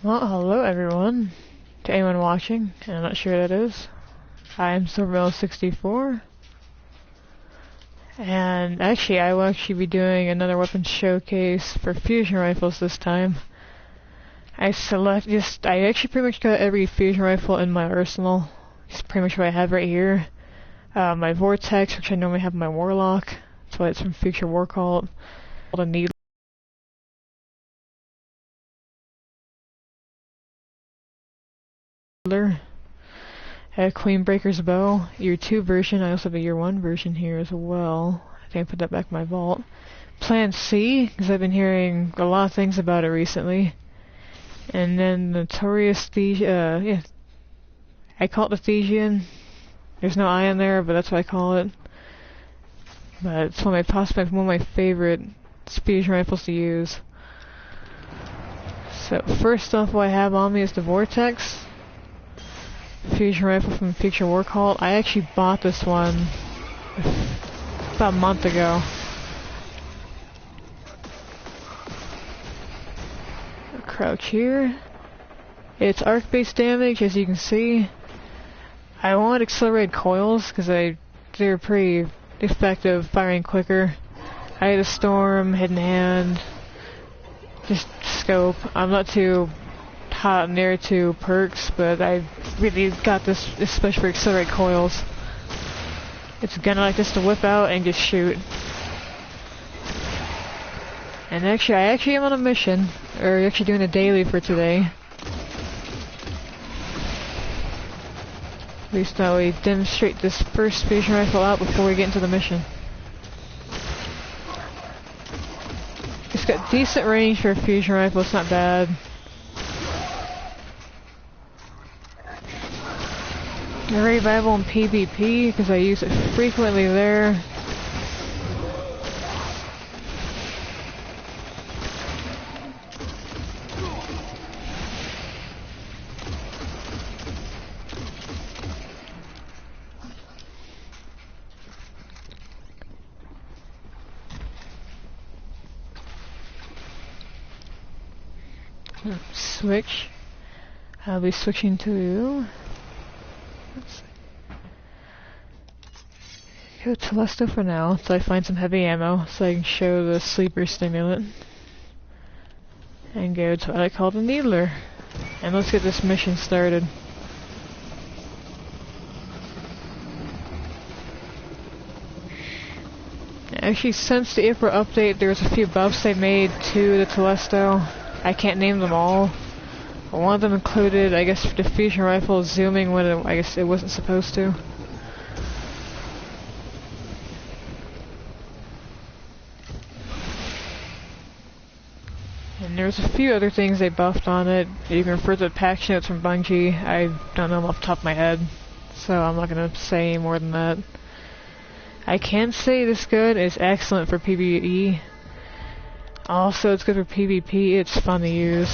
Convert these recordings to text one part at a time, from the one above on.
Well, hello everyone. To anyone watching, and I'm not sure who that is. I am Silvermel64. And actually, I will actually be doing another weapons showcase for fusion rifles this time. I actually pretty much got every fusion rifle in my arsenal. It's pretty much what I have right here. My Vortex, which I normally have in my Warlock. That's why it's from Future War Cult. The Needler. Queenbreaker's bow, year 2 version. I also have a year 1 version here as well. I think I put that back in my vault. Plan C, because I've been hearing a lot of things about it recently. And then Notorious Thesian, I call it the Thesian. There's no I in there, but that's what I call it. But it's one of my favorite fusion rifles to use. So first off, what I have on me is the Vortex. Fusion rifle from Future War Cult. I actually bought this one about a month ago. Crouch here. It's arc-based damage, as you can see. I want accelerated coils because they're pretty effective, firing quicker. I had a storm, hidden hand, just scope. I'm not too hot near to perks, but I really got this especially for accelerated coils. It's a gun like this to whip out and just shoot. And actually, I am on a mission, or actually doing a daily for today. At least now we demonstrate this first fusion rifle out before we get into the mission. It's got decent range for a fusion rifle, it's not bad. Very viable in PvP because I use it frequently there. Switch. I'll be switching to go Telesto for now, until I find some heavy ammo, so I can show the sleeper stimulant. And go to what I call the Needler. And let's get this mission started. Actually, since the April update, there's a few buffs they made to the Telesto. I can't name them all. But one of them included, I guess, the fusion rifle zooming when I guess it wasn't supposed to. And there's a few other things they buffed on it. You can refer to the patch notes from Bungie. I don't know them off the top of my head, so I'm not going to say any more than that. I can say this gun is excellent for PvE. Also, it's good for PvP. It's fun to use.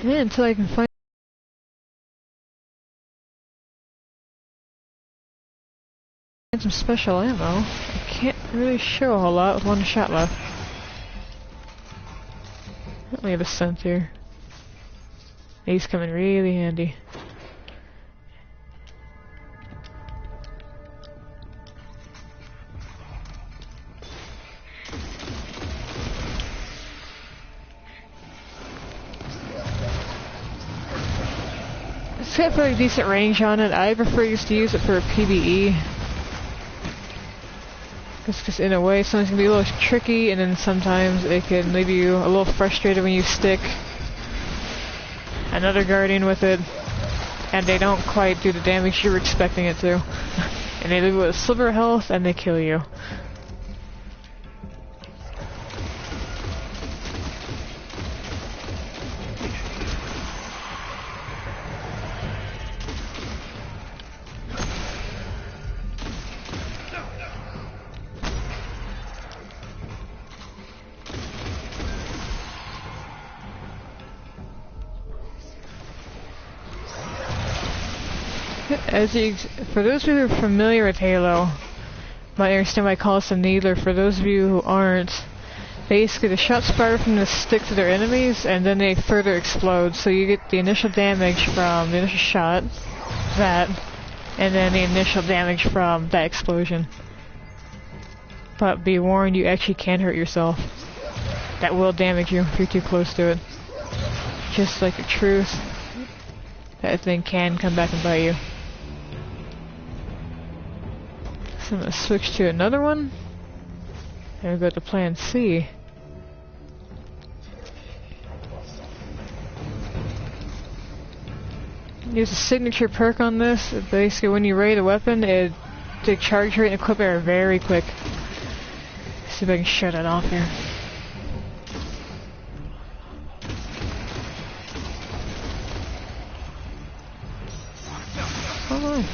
And until I can find some special ammo, I can't really show a whole lot with one shot left. Let me have a scent here. These come in really handy. It's got pretty decent range on it. I prefer used to use it for PvE. Because in a way, sometimes it can be a little tricky, and then sometimes it can leave you a little frustrated when you stick another Guardian with it, and they don't quite do the damage you were expecting it to. And they leave it with silver health, and they kill you. For those of you who are familiar with Halo, might understand why I call this a needler. For those of you who aren't, basically the shots fire from this stick to their enemies, and then they further explode. So you get the initial damage from the initial shot, that, and then the initial damage from that explosion. But be warned, you actually can hurt yourself. That will damage you if you're too close to it. Just like the truth, that thing can come back and bite you. So I'm gonna switch to another one, and we'll go to plan C. Use a signature perk on this. Basically, when you raid a weapon, the charge rate and equipment are very quick. See if I can shut it off here. Come on.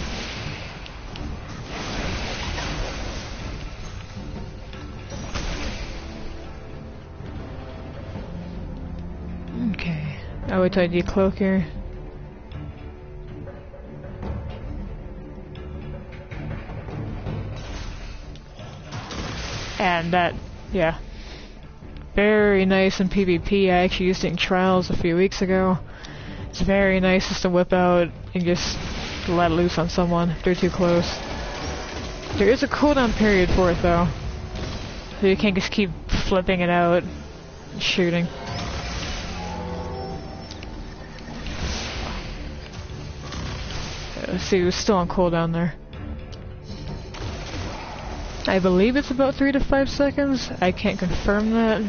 Okay. I'll wait till I decloak here. And that, yeah, very nice in PvP. I actually used it in trials a few weeks ago. It's very nice just to whip out and just let loose on someone if they're too close. There is a cooldown period for it though, so you can't just keep flipping it out and shooting. Let's see, it was still on cooldown there. I believe it's about 3 to 5 seconds. I can't confirm that.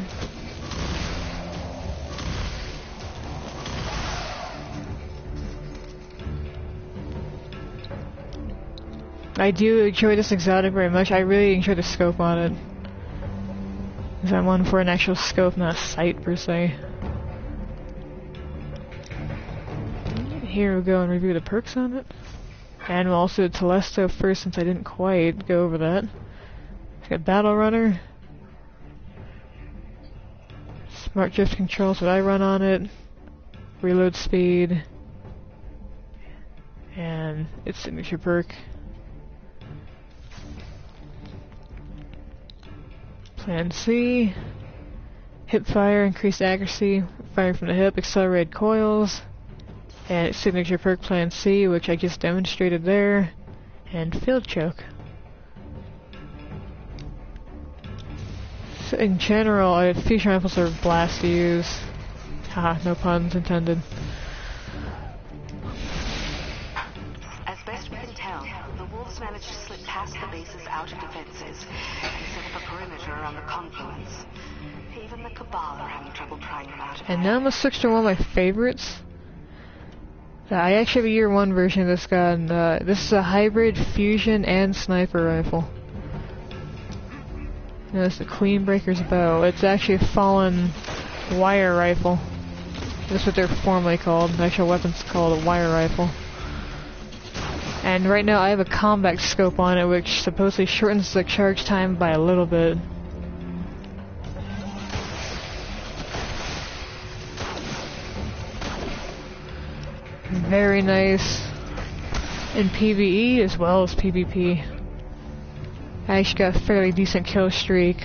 I do enjoy this exotic very much. I really enjoy the scope on it. Because I'm one for an actual scope, not a sight per se. Here we'll go and review the perks on it. And we'll also do Telesto first since I didn't quite go over that. Got Battle Runner. Smart Drift Controls, what I run on it. Reload Speed. And its signature perk. Plan C. Hip Fire, increased accuracy. Firing from the hip, accelerated coils. And its signature perk Plan C, which I just demonstrated there. And Field Choke. In general, fusion rifles are a blast to use. Haha, no puns intended. As best we can tell, the wolves managed to slip past the base's outer defenses and set up a perimeter around the confluence. Even the Cabal are having trouble prying them out. And now I'm gonna switch to one of my favorites. I actually have a year 1 version of this gun. This is a hybrid fusion and sniper rifle. That's the Queenbreaker's bow. It's actually a fallen wire rifle. That's what they're formally called. The actual weapon's called a wire rifle. And right now I have a combat scope on it, which supposedly shortens the charge time by a little bit. Very nice in PvE as well as PvP. I actually got a fairly decent kill streak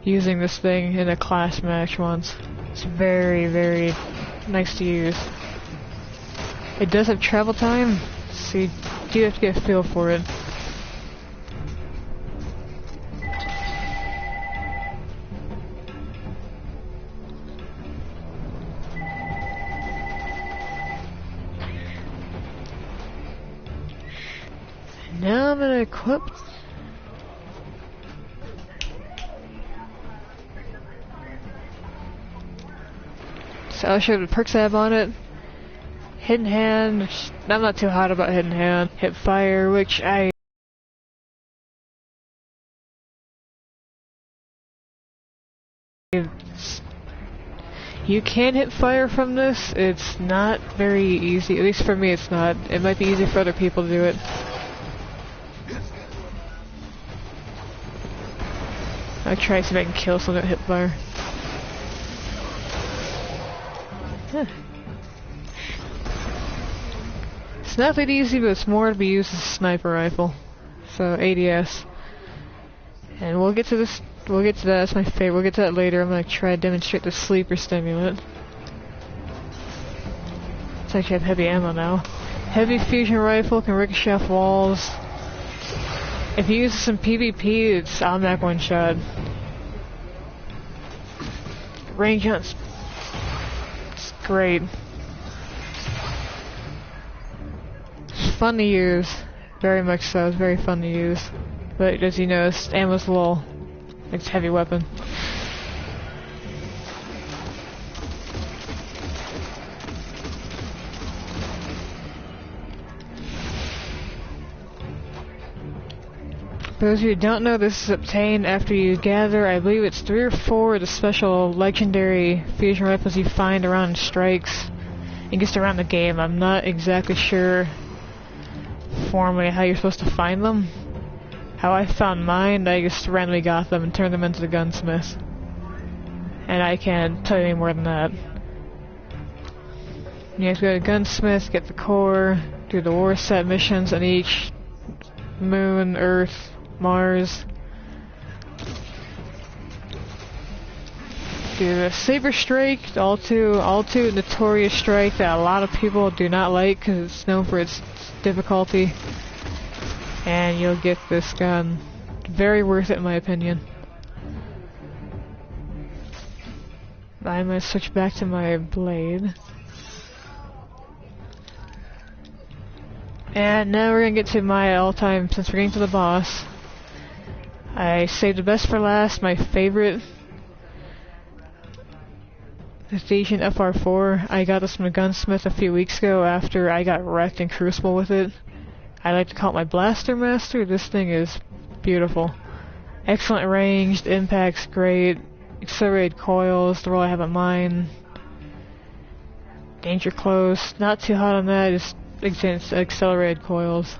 using this thing in a class match once. It's very, very nice to use. It does have travel time, so you do have to get a feel for it. And now I'm gonna equip. So I'll show you the perks I have on it. Hidden Hand, which I'm not too hot about Hidden Hand. Hip Fire, which you can hit fire from this. It's not very easy, at least for me it's not. It might be easy for other people to do it. I'll try to see if I can kill some of that hip fire. It's not that easy, but it's more to be used as a sniper rifle. So ADS. And we'll get to this. We'll get to that. That's my favorite. We'll get to that later. I'm gonna try to demonstrate the sleeper stimulant. It's actually have heavy ammo now. Heavy fusion rifle can ricochet off walls. If you use this in PvP, it's automatic one shot. Range hunts. It's great. It's fun to use. Very much so. It's very fun to use. But as you know, ammo's low. It's a heavy weapon. For those of you who don't know, this is obtained after you gather, I believe it's 3 or 4 of the special legendary fusion rifles you find around strikes and just around the game. I'm not exactly sure formally how you're supposed to find them. How I found mine, I just randomly got them and turned them into the gunsmith. And I can't tell you any more than that. You have to go to gunsmith, get the core, do the war set missions on each moon, Earth, Mars. Do the saber strike, all too notorious strike that a lot of people do not like because it's known for its difficulty. And you'll get this gun. Very worth it in my opinion. I'm gonna switch back to my blade. And now we're gonna get to my all-time, since we're getting to the boss. I saved the best for last, my favorite. The Thesian FR4. I got this from a gunsmith a few weeks ago after I got wrecked in Crucible with it. I like to call it my Blaster Master. This thing is beautiful. Excellent range, the impact's great, accelerated coils, the roll I have at mine. Danger close, not too hot on that, just accelerated coils.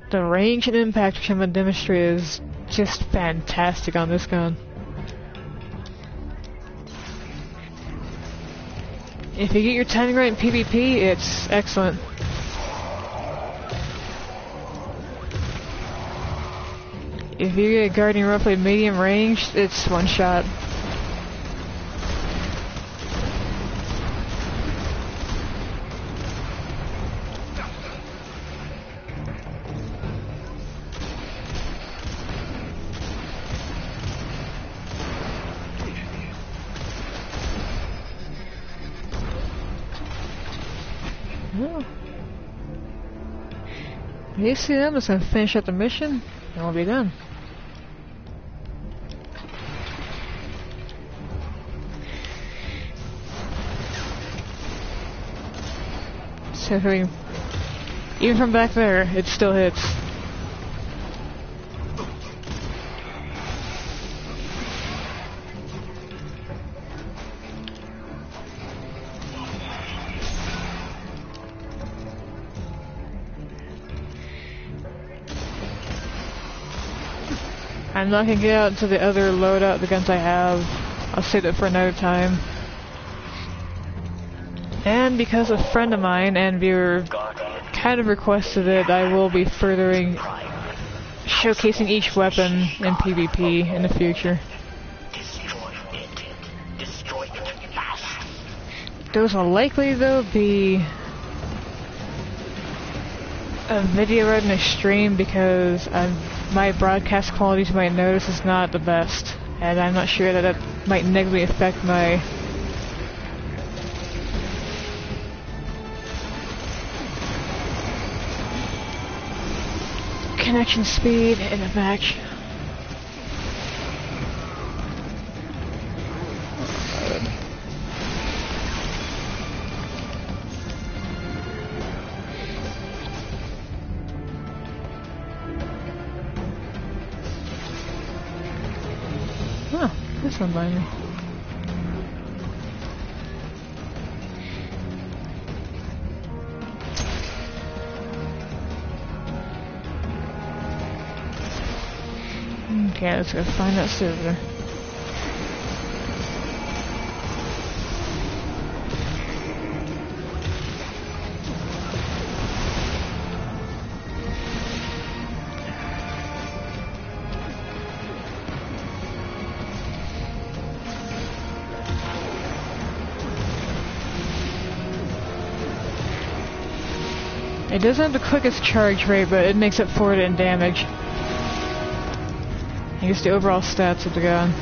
The range and impact which I'm going to demonstrate is just fantastic on this gun. If you get your timing right in PvP, it's excellent. If you get a Guardian roughly medium range, it's one shot. Oh. You see them? I'm just gonna finish up the mission and we'll be done. So even from back there, it still hits. I'm not gonna get out into the other loadout, the guns I have. I'll save it for another time. And because a friend of mine and viewer kind of requested it, I will be furthering showcasing each weapon in PvP in the future. Those will likely though be a video right in a stream because my broadcast quality, you might notice, is not the best, and I'm not sure that might negatively affect my connection speed in a match. Oh, this one by me. Okay, let's go find that server. It doesn't have the quickest charge rate, but it makes up for it in damage. I guess the overall stats of the gun.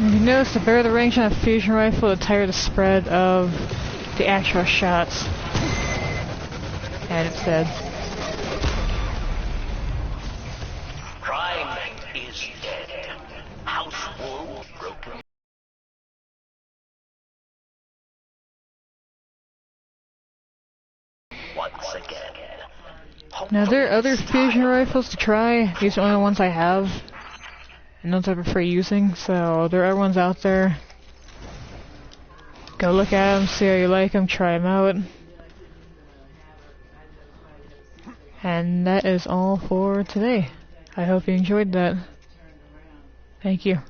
You notice the better the range on a fusion rifle, the tighter the spread of the actual shots. And it's dead. Crime is dead. House walls broken. Once again. Now there are other fusion rifles to try. These are the only ones I have. And those I prefer using, so there are ones out there. Go look at them, see how you like them, try them out. And that is all for today. I hope you enjoyed that. Thank you.